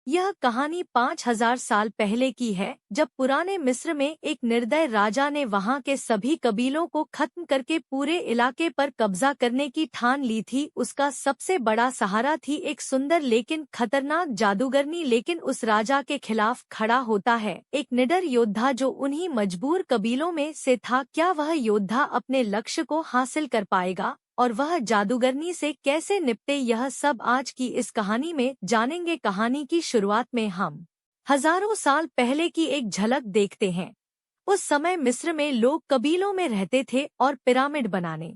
यह कहानी 5000 साल पहले की है, जब पुराने मिस्र में एक निर्दय राजा ने वहां के सभी कबीलों को खत्म करके पूरे इलाके पर कब्जा करने की ठान ली थी। उसका सबसे बड़ा सहारा थी एक सुंदर लेकिन खतरनाक जादूगरनी। लेकिन उस राजा के खिलाफ खड़ा होता है एक निडर योद्धा जो उन्हीं मजबूर कबीलों में से था। क्या वह योद्धा अपने लक्ष्य को हासिल कर पाएगा और वह जादूगरनी से कैसे निपटे, यह सब आज की इस कहानी में जानेंगे। कहानी की शुरुआत में हम हजारों साल पहले की एक झलक देखते हैं। उस समय मिस्र में लोग कबीलों में रहते थे और पिरामिड बनाने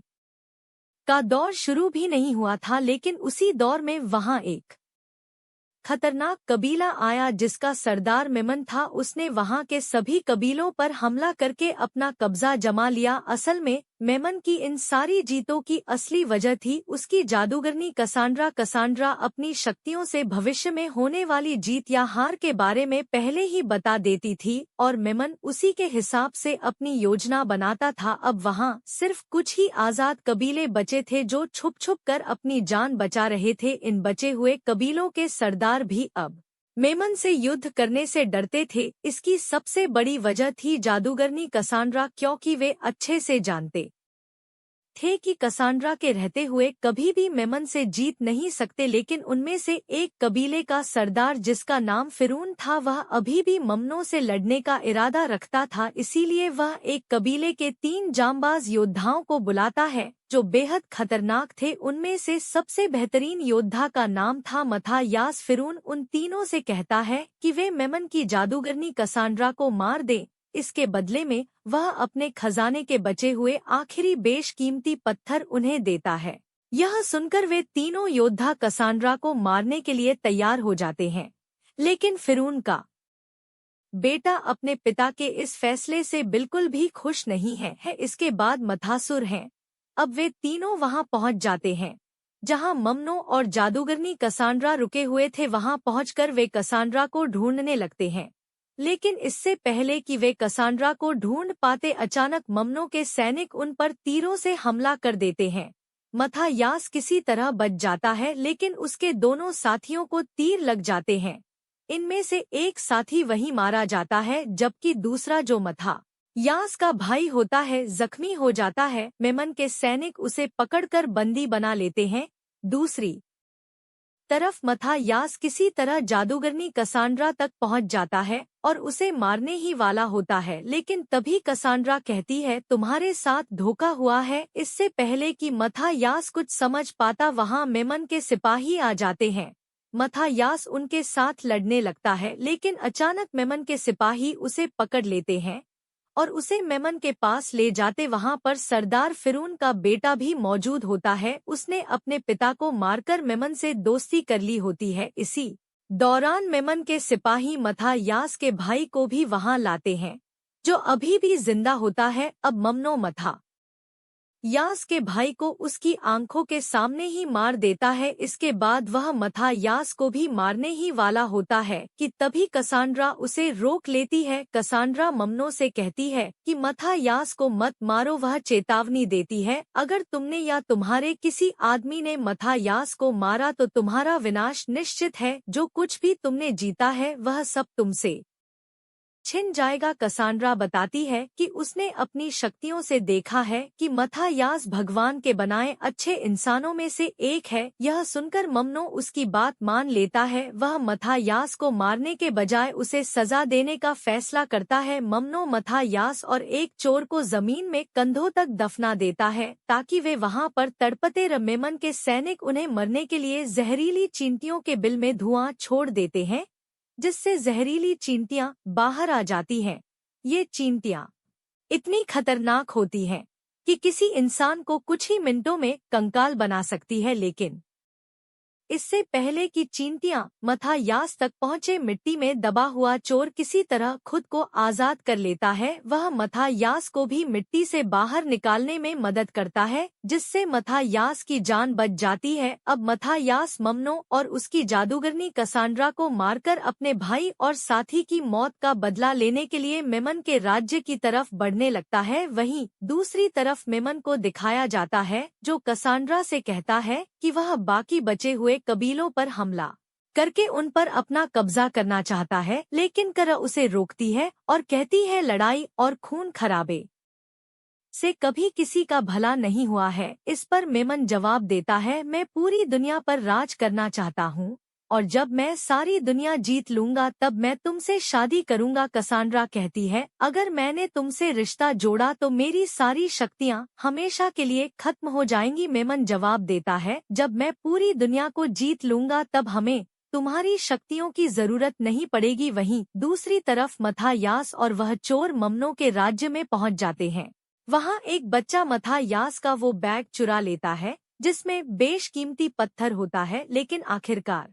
का दौर शुरू भी नहीं हुआ था। लेकिन उसी दौर में वहां एक खतरनाक कबीला आया जिसका सरदार मेमन था। उसने वहां के सभी कबीलों पर हमला करके अपना कब्जा जमा लिया। असल में मेमन की इन सारी जीतों की असली वजह थी उसकी जादूगरनी कसांड्रा। कसांड्रा अपनी शक्तियों से भविष्य में होने वाली जीत या हार के बारे में पहले ही बता देती थी और मेमन उसी के हिसाब से अपनी योजना बनाता था। अब वहां सिर्फ कुछ ही आजाद कबीले बचे थे जो छुप छुप कर अपनी जान बचा रहे थे। इन बचे हुए कबीलों के सरदार भी अब मेमन से युद्ध करने से डरते थे। इसकी सबसे बड़ी वजह थी जादूगरनी कसांड्रा, क्योंकि वे अच्छे से जानते थे कि कसांड्रा के रहते हुए कभी भी मेमन से जीत नहीं सकते। लेकिन उनमें से एक कबीले का सरदार जिसका नाम फिरौन था, वह अभी भी ममनों से लड़ने का इरादा रखता था। इसीलिए वह एक कबीले के 3 जांबाज योद्धाओं को बुलाता है जो बेहद खतरनाक थे। उनमें से सबसे बेहतरीन योद्धा का नाम था मथा यास। फिरौन उन तीनों से कहता है कि वे मेमन की जादूगरनी कसांड्रा को मार दें। इसके बदले में वह अपने खजाने के बचे हुए आखिरी बेशकीमती पत्थर उन्हें देता है। यह सुनकर वे तीनों योद्धा कसांड्रा को मारने के लिए तैयार हो जाते हैं। लेकिन फिरौन का बेटा अपने पिता के इस फैसले से बिल्कुल भी खुश नहीं है। इसके बाद मथासुर हैं। अब वे तीनों वहां पहुंच जाते हैं जहां ममनो और जादूगरनी कसांड्रा रुके हुए थे। वहां पहुंचकर वे कसांड्रा को ढूंढने लगते हैं। लेकिन इससे पहले कि वे कसांड्रा को ढूंढ पाते, अचानक ममनो के सैनिक उन पर तीरों से हमला कर देते हैं। मथा यास किसी तरह बच जाता है, लेकिन उसके दोनों साथियों को तीर लग जाते हैं। इनमें से एक साथी वहीं मारा जाता है, जबकि दूसरा जो मथा यास का भाई होता है जख्मी हो जाता है। मेमन के सैनिक उसे पकड़कर बंदी बना लेते हैं। दूसरी तरफ मथा यास किसी तरह जादूगरनी कसांड्रा तक पहुंच जाता है और उसे मारने ही वाला होता है। लेकिन तभी कसांड्रा कहती है, तुम्हारे साथ धोखा हुआ है। इससे पहले कि मथा यास कुछ समझ पाता, वहां मेमन के सिपाही आ जाते हैं। मथा यास उनके साथ लड़ने लगता है, लेकिन अचानक मेमन के सिपाही उसे पकड़ लेते हैं और उसे मेमन के पास ले जाते। वहां पर सरदार फिरौन का बेटा भी मौजूद होता है। उसने अपने पिता को मारकर मेमन से दोस्ती कर ली होती है। इसी दौरान मेमन के सिपाही मथा यास के भाई को भी वहां लाते हैं, जो अभी भी जिंदा होता है। अब ममनो मथा यास के भाई को उसकी आंखों के सामने ही मार देता है। इसके बाद वह मथा यास को भी मारने ही वाला होता है कि तभी कसांड्रा उसे रोक लेती है। कसांड्रा ममनो से कहती है कि मथा यास को मत मारो। वह चेतावनी देती है, अगर तुमने या तुम्हारे किसी आदमी ने मथा यास को मारा तो तुम्हारा विनाश निश्चित है। जो कुछ भी तुमने जीता है वह सब तुमसे छिन जाएगा। कसांड्रा बताती है कि उसने अपनी शक्तियों से देखा है कि मथा यास भगवान के बनाए अच्छे इंसानों में से एक है। यह सुनकर ममनो उसकी बात मान लेता है। वह मथा यास को मारने के बजाय उसे सजा देने का फैसला करता है। ममनो मथा यास और एक चोर को जमीन में कंधों तक दफना देता है ताकि वे वहां पर तड़पते रहे। मेमन के सैनिक उन्हें मरने के लिए जहरीली चींटियों के बिल में धुआं छोड़ देते हैं, जिससे जहरीली चींटियां बाहर आ जाती हैं। ये चींटियां इतनी खतरनाक होती हैं कि किसी इंसान को कुछ ही मिनटों में कंकाल बना सकती है। लेकिन इससे पहले कि चींटियां मथा यास तक पहुंचे, मिट्टी में दबा हुआ चोर किसी तरह खुद को आजाद कर लेता है। वह मथा यास को भी मिट्टी से बाहर निकालने में मदद करता है, जिससे मथा यास की जान बच जाती है। अब मथा यास ममनो और उसकी जादूगरनी कसांड्रा को मारकर अपने भाई और साथी की मौत का बदला लेने के लिए मेमन के राज्य की तरफ बढ़ने लगता है। वहीं दूसरी तरफ मेमन को दिखाया जाता है, जो कसांड्रा से कहता है कि वह बाकी बचे हुए कबीलों पर हमला करके उन पर अपना कब्जा करना चाहता है, लेकिन करा उसे रोकती है और कहती है लड़ाई और खून खराबे से कभी किसी का भला नहीं हुआ है। इस पर मेमन जवाब देता है, मैं पूरी दुनिया पर राज करना चाहता हूँ और जब मैं सारी दुनिया जीत लूंगा तब मैं तुमसे शादी करूंगा। कसांड्रा कहती है, अगर मैंने तुमसे रिश्ता जोड़ा तो मेरी सारी शक्तियाँ हमेशा के लिए खत्म हो जाएंगी। मेमन जवाब देता है, जब मैं पूरी दुनिया को जीत लूंगा तब हमें तुम्हारी शक्तियों की जरूरत नहीं पड़ेगी। वहीं दूसरी तरफ मथायास और वह चोर ममनों के राज्य में पहुंच जाते हैं। वहां एक बच्चा मथायास का वो बैग चुरा लेता है जिसमें बेशकीमती पत्थर होता है, लेकिन आखिरकार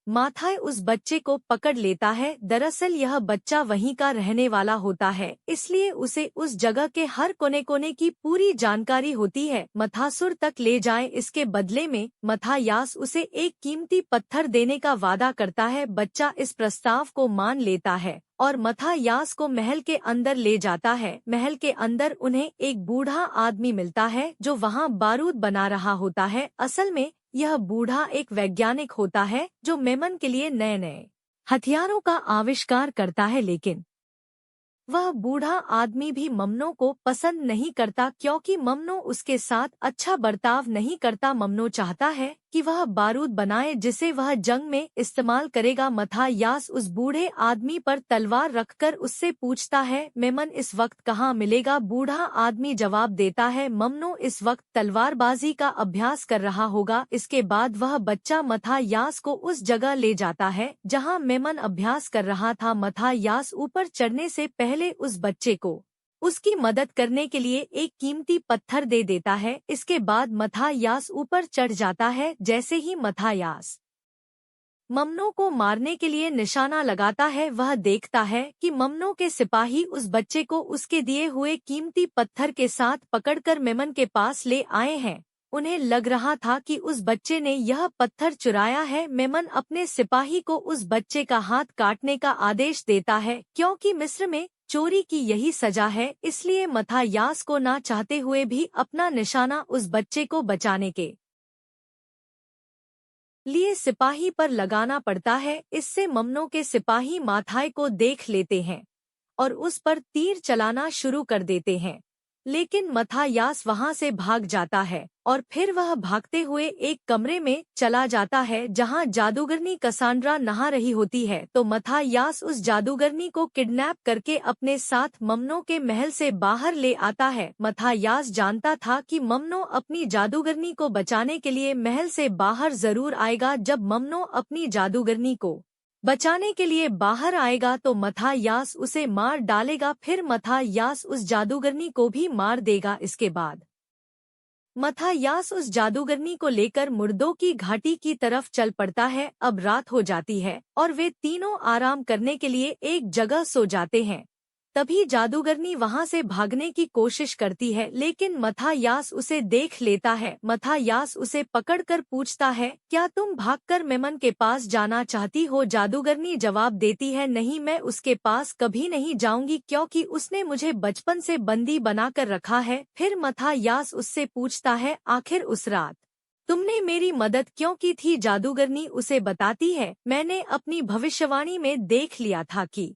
माथाय उस बच्चे को पकड़ लेता है। दरअसल यह बच्चा वहीं का रहने वाला होता है, इसलिए उसे उस जगह के हर कोने कोने की पूरी जानकारी होती है। मथासुर तक ले जाए, इसके बदले में मथायास उसे एक कीमती पत्थर देने का वादा करता है। बच्चा इस प्रस्ताव को मान लेता है और मथायास को महल के अंदर ले जाता है। महल के अंदर उन्हें एक बूढ़ा आदमी मिलता है जो वहां बारूद बना रहा होता है। असल में यह बूढ़ा एक वैज्ञानिक होता है जो मेमन के लिए नए नए हथियारों का आविष्कार करता है, लेकिन वह बूढ़ा आदमी भी ममनों को पसंद नहीं करता क्योंकि ममनो उसके साथ अच्छा बर्ताव नहीं करता। ममनो चाहता है कि वह बारूद बनाए जिसे वह जंग में इस्तेमाल करेगा। मथायास उस बूढ़े आदमी पर तलवार रखकर उससे पूछता है, मेमन इस वक्त कहाँ मिलेगा? बूढ़ा आदमी जवाब देता है, ममनो इस वक्त तलवारबाजी का अभ्यास कर रहा होगा। इसके बाद वह बच्चा मथायास को उस जगह ले जाता है जहाँ मेमन अभ्यास कर रहा था। मथायास ऊपर चढ़ने से पहले उस बच्चे को उसकी मदद करने के लिए एक कीमती पत्थर दे देता है। इसके बाद मथायास ऊपर चढ़ जाता है। जैसे ही मथायास ममनों को मारने के लिए निशाना लगाता है, वह देखता है कि ममनों के सिपाही उस बच्चे को उसके दिए हुए कीमती पत्थर के साथ पकड़कर मेमन के पास ले आए हैं। उन्हें लग रहा था कि उस बच्चे ने यह पत्थर चुराया है। मेमन अपने सिपाही को उस बच्चे का हाथ काटने का आदेश देता है क्योंकि मिस्र में चोरी की यही सजा है, इसलिए मथायास को ना चाहते हुए भी अपना निशाना उस बच्चे को बचाने के लिए सिपाही पर लगाना पड़ता है। इससे ममनों के सिपाही माथाय को देख लेते हैं और उस पर तीर चलाना शुरू कर देते हैं, लेकिन मथायास वहां से भाग जाता है और फिर वह भागते हुए एक कमरे में चला जाता है जहां जादूगरनी कसांड्रा नहा रही होती है। तो मथायास उस जादूगरनी को किडनैप करके अपने साथ ममनों के महल से बाहर ले आता है। मथायास जानता था कि ममनो अपनी जादूगरनी को बचाने के लिए महल से बाहर जरूर आएगा। जब ममनो अपनी जादूगरनी को बचाने के लिए बाहर आएगा तो मथायास उसे मार डालेगा, फिर मथायास उस जादूगरनी को भी मार देगा। इसके बाद मथायास उस जादूगरनी को लेकर मुर्दों की घाटी की तरफ चल पड़ता है। अब रात हो जाती है और वे तीनों आराम करने के लिए एक जगह सो जाते हैं। तभी जादूगरनी वहां से भागने की कोशिश करती है, लेकिन मथायास उसे देख लेता है। मथायास उसे पकड़कर पूछता है, क्या तुम भागकर मेमन के पास जाना चाहती हो? जादूगरनी जवाब देती है, नहीं, मैं उसके पास कभी नहीं जाऊंगी क्योंकि उसने मुझे बचपन से बंदी बनाकर रखा है। फिर मथायास उससे पूछता है, आखिर उस रात तुमने मेरी मदद क्यों की थी? जादूगरनी उसे बताती है, मैंने अपनी भविष्यवाणी में देख लिया था कि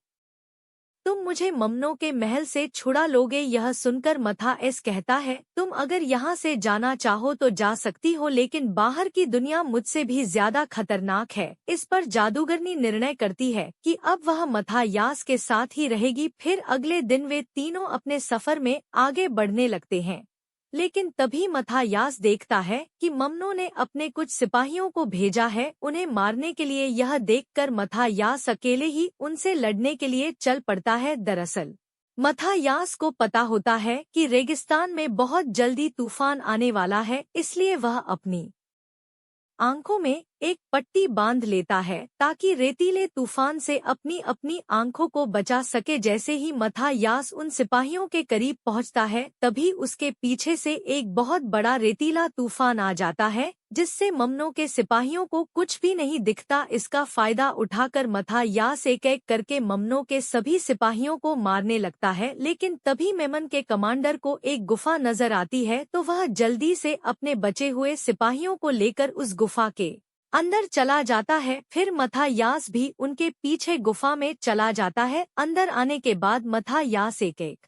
तुम मुझे ममनों के महल से छुड़ा लोगे। यह सुनकर मथायास कहता है, तुम अगर यहाँ से जाना चाहो तो जा सकती हो, लेकिन बाहर की दुनिया मुझसे भी ज्यादा खतरनाक है। इस पर जादूगरनी निर्णय करती है कि अब वह मथायास के साथ ही रहेगी। फिर अगले दिन वे तीनों अपने सफर में आगे बढ़ने लगते हैं, लेकिन तभी मथायास देखता है कि ममनों ने अपने कुछ सिपाहियों को भेजा है उन्हें मारने के लिए। यह देखकर मथायास अकेले ही उनसे लड़ने के लिए चल पड़ता है। दरअसल मथायास को पता होता है कि रेगिस्तान में बहुत जल्दी तूफान आने वाला है, इसलिए वह अपनी आंखों में एक पट्टी बांध लेता है ताकि रेतीले तूफान से अपनी अपनी आंखों को बचा सके। जैसे ही मथायास उन सिपाहियों के करीब पहुंचता है तभी उसके पीछे से एक बहुत बड़ा रेतीला तूफान आ जाता है जिससे ममनों के सिपाहियों को कुछ भी नहीं दिखता। इसका फायदा उठाकर मथायास एक एक करके ममनों के सभी सिपाहियों को मारने लगता है, लेकिन तभी मेमन के कमांडर को एक गुफा नजर आती है तो वह जल्दी से अपने बचे हुए सिपाहियों को लेकर उस गुफा के अंदर चला जाता है। फिर मथायास भी उनके पीछे गुफा में चला जाता है। अंदर आने के बाद मथायास एक एक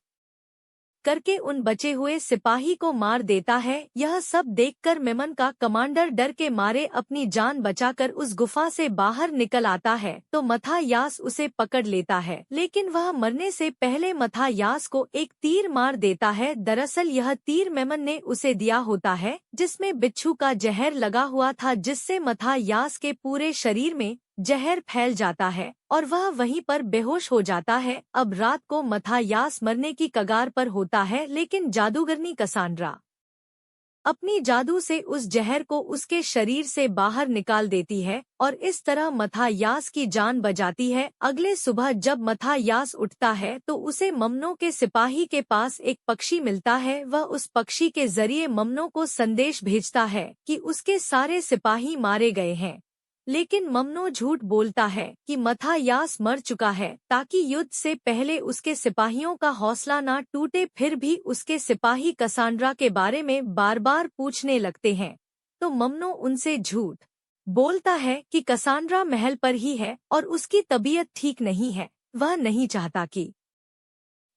करके उन बचे हुए सिपाही को मार देता है। यह सब देखकर मेमन का कमांडर डर के मारे अपनी जान बचाकर उस गुफा से बाहर निकल आता है तो मथायास उसे पकड़ लेता है, लेकिन वह मरने से पहले मथायास को एक तीर मार देता है। दरअसल यह तीर मेमन ने उसे दिया होता है, जिसमें बिच्छू का जहर लगा हुआ था, जिससे मथायास के पूरे शरीर में जहर फैल जाता है और वह वहीं पर बेहोश हो जाता है। अब रात को मथायास मरने की कगार पर होता है, लेकिन जादूगरनी कसांड्रा अपनी जादू से उस जहर को उसके शरीर से बाहर निकाल देती है और इस तरह मथायास की जान बचाती है। अगले सुबह जब मथायास उठता है तो उसे ममनों के सिपाही के पास एक पक्षी मिलता है। वह उस पक्षी के जरिए ममनों को संदेश भेजता है कि उसके सारे सिपाही मारे गए हैं, लेकिन ममनो झूठ बोलता है कि मथायास मर चुका है ताकि युद्ध से पहले उसके सिपाहियों का हौसला न टूटे। फिर भी उसके सिपाही कसांड्रा के बारे में बार बार पूछने लगते हैं तो ममनो उनसे झूठ बोलता है कि कसांड्रा महल पर ही है और उसकी तबीयत ठीक नहीं है। वह नहीं चाहता कि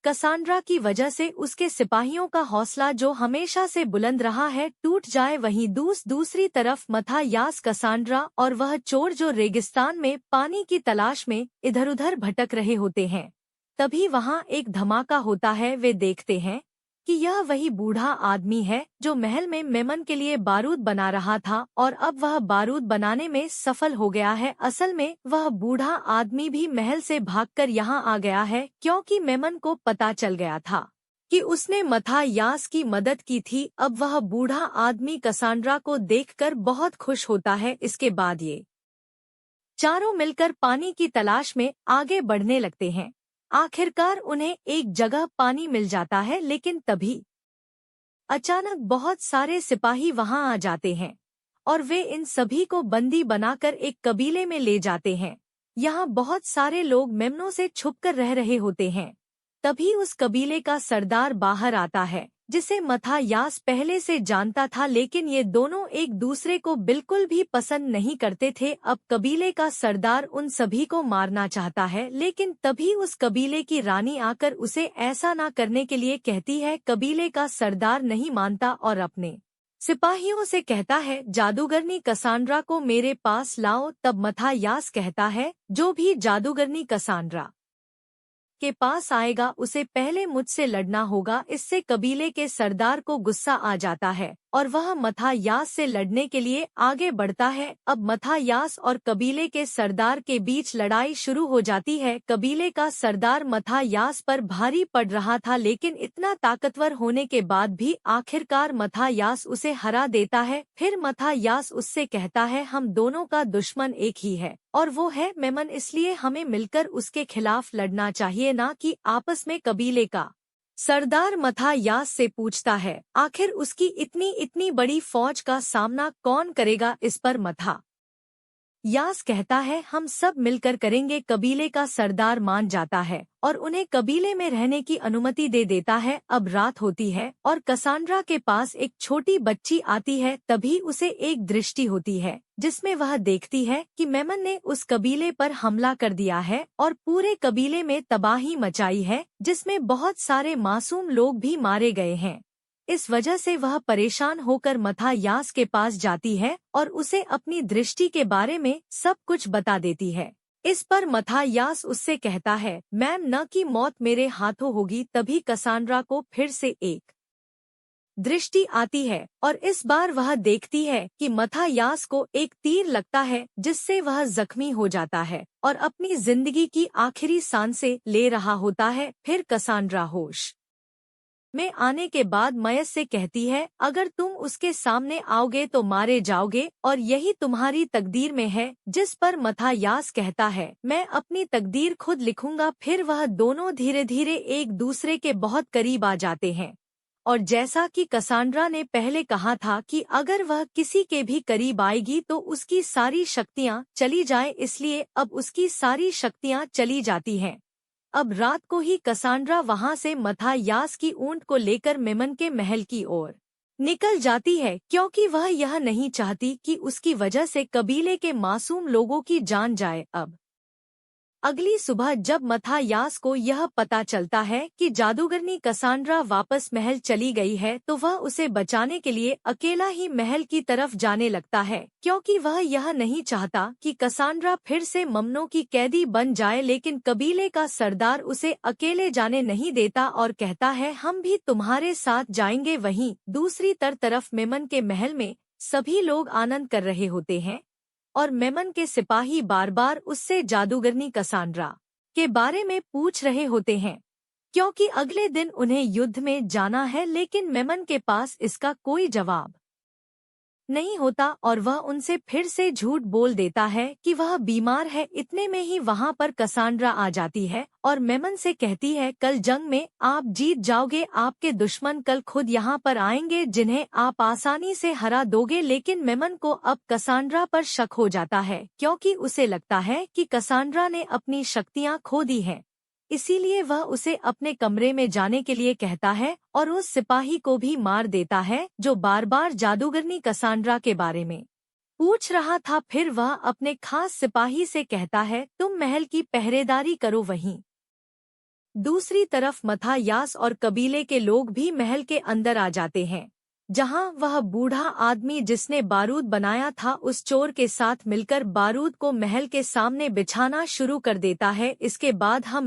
कसांड्रा की वजह से उसके सिपाहियों का हौसला जो हमेशा से बुलंद रहा है टूट जाए। वहीं दूसरी तरफ मथायास, कसांड्रा और वह चोर जो रेगिस्तान में पानी की तलाश में इधर उधर भटक रहे होते हैं। तभी वहां एक धमाका होता है। वे देखते हैं कि यह वही बूढ़ा आदमी है जो महल में मेमन के लिए बारूद बना रहा था और अब वह बारूद बनाने में सफल हो गया है। असल में वह बूढ़ा आदमी भी महल से भागकर यहाँ आ गया है, क्योंकि मेमन को पता चल गया था कि उसने मथायास की मदद की थी। अब वह बूढ़ा आदमी कसांड्रा को देखकर बहुत खुश होता है। इसके बाद ये चारों मिलकर पानी की तलाश में आगे बढ़ने लगते हैं। आखिरकार उन्हें एक जगह पानी मिल जाता है, लेकिन तभी अचानक बहुत सारे सिपाही वहां आ जाते हैं और वे इन सभी को बंदी बनाकर एक कबीले में ले जाते हैं। यहाँ बहुत सारे लोग मेमनों से छुपकर रह रहे होते हैं। तभी उस कबीले का सरदार बाहर आता है, जिसे मथायास पहले से जानता था, लेकिन ये दोनों एक दूसरे को बिल्कुल भी पसंद नहीं करते थे। अब कबीले का सरदार उन सभी को मारना चाहता है, लेकिन तभी उस कबीले की रानी आकर उसे ऐसा ना करने के लिए कहती है। कबीले का सरदार नहीं मानता और अपने सिपाहियों से कहता है, जादूगरनी कसांड्रा को मेरे पास लाओ। तब मथायास कहता है, जो भी जादूगरनी कसांड्रा के पास आएगा उसे पहले मुझसे लड़ना होगा। इससे कबीले के सरदार को गुस्सा आ जाता है और वह मथायास से लड़ने के लिए आगे बढ़ता है। अब मथायास और कबीले के सरदार के बीच लड़ाई शुरू हो जाती है। कबीले का सरदार मथायास पर भारी पड़ रहा था, लेकिन इतना ताकतवर होने के बाद भी आखिरकार मथायास उसे हरा देता है। फिर मथायास उससे कहता है, हम दोनों का दुश्मन एक ही है और वो है मेमन, इसलिए हमें मिलकर उसके खिलाफ लड़ना चाहिए, ना कि आपस में। कबीले का सरदार मथायास से पूछता है, आखिर उसकी इतनी बड़ी फौज का सामना कौन करेगा? इस पर मथायास कहता है, हम सब मिलकर करेंगे। कबीले का सरदार मान जाता है और उन्हें कबीले में रहने की अनुमति दे देता है। अब रात होती है और कसांड्रा के पास एक छोटी बच्ची आती है। तभी उसे एक दृष्टि होती है, जिसमें वह देखती है कि मेमन ने उस कबीले पर हमला कर दिया है और पूरे कबीले में तबाही मचाई है, जिसमें बहुत सारे मासूम लोग भी मारे गए हैं। इस वजह से वह परेशान होकर मथायास के पास जाती है और उसे अपनी दृष्टि के बारे में सब कुछ बता देती है। इस पर मथायास उससे कहता है, मैम, न की मौत मेरे हाथों होगी। तभी कसांड्रा को फिर से एक दृष्टि आती है और इस बार वह देखती है कि मथायास को एक तीर लगता है, जिससे वह जख्मी हो जाता है और अपनी जिंदगी की आखिरी सांसें ले रहा होता है। फिर कसांड्रा होश में आने के बाद मयस से कहती है, अगर तुम उसके सामने आओगे तो मारे जाओगे और यही तुम्हारी तकदीर में है। जिस पर मथायास कहता है, मैं अपनी तकदीर खुद लिखूंगा। फिर वह दोनों धीरे धीरे एक दूसरे के बहुत करीब आ जाते हैं और जैसा कि कसांड्रा ने पहले कहा था कि अगर वह किसी के भी करीब आएगी तो उसकी सारी शक्तियां चली जाए, इसलिए अब उसकी सारी शक्तियां चली जाती हैं। अब रात को ही कसांड्रा वहां से मथायास की ऊंट को लेकर मेमन के महल की ओर निकल जाती है क्योंकि वह यह नहीं चाहती कि उसकी वजह से कबीले के मासूम लोगों की जान जाए। अब अगली सुबह जब मथायास को यह पता चलता है कि जादूगरनी कसांड्रा वापस महल चली गई है तो वह उसे बचाने के लिए अकेला ही महल की तरफ जाने लगता है, क्योंकि वह यह नहीं चाहता कि कसांड्रा फिर से ममनों की कैदी बन जाए। लेकिन कबीले का सरदार उसे अकेले जाने नहीं देता और कहता है, हम भी तुम्हारे साथ जाएंगे। वहीं दूसरी तरफ मेमन के महल में सभी लोग आनंद कर रहे होते हैं और मेमन के सिपाही बार बार उससे जादूगरनी कसांड्रा के बारे में पूछ रहे होते हैं, क्योंकि अगले दिन उन्हें युद्ध में जाना है। लेकिन मेमन के पास इसका कोई जवाब नहीं होता और वह उनसे फिर से झूठ बोल देता है कि वह बीमार है। इतने में ही वहां पर कसांड्रा आ जाती है और मेमन से कहती है, कल जंग में आप जीत जाओगे, आपके दुश्मन कल खुद यहाँ पर आएंगे जिन्हें आप आसानी से हरा दोगे। लेकिन मेमन को अब कसांड्रा पर शक हो जाता है, क्योंकि उसे लगता है कि कसांड्रा ने अपनी शक्तियाँ खो दी हैं। इसीलिए वह उसे अपने कमरे में जाने के लिए कहता है और उस सिपाही को भी मार देता है जो बार बार जादूगरनी कसांड्रा के बारे में पूछ रहा था। फिर वह अपने खास सिपाही से कहता है, तुम महल की पहरेदारी करो। वहीं दूसरी तरफ मथायास और कबीले के लोग भी महल के अंदर आ जाते हैं, जहां वह बूढ़ा आदमी जिसने बारूद बनाया था उस चोर के साथ मिलकर बारूद को महल के सामने बिछाना शुरू कर देता है। इसके बाद हम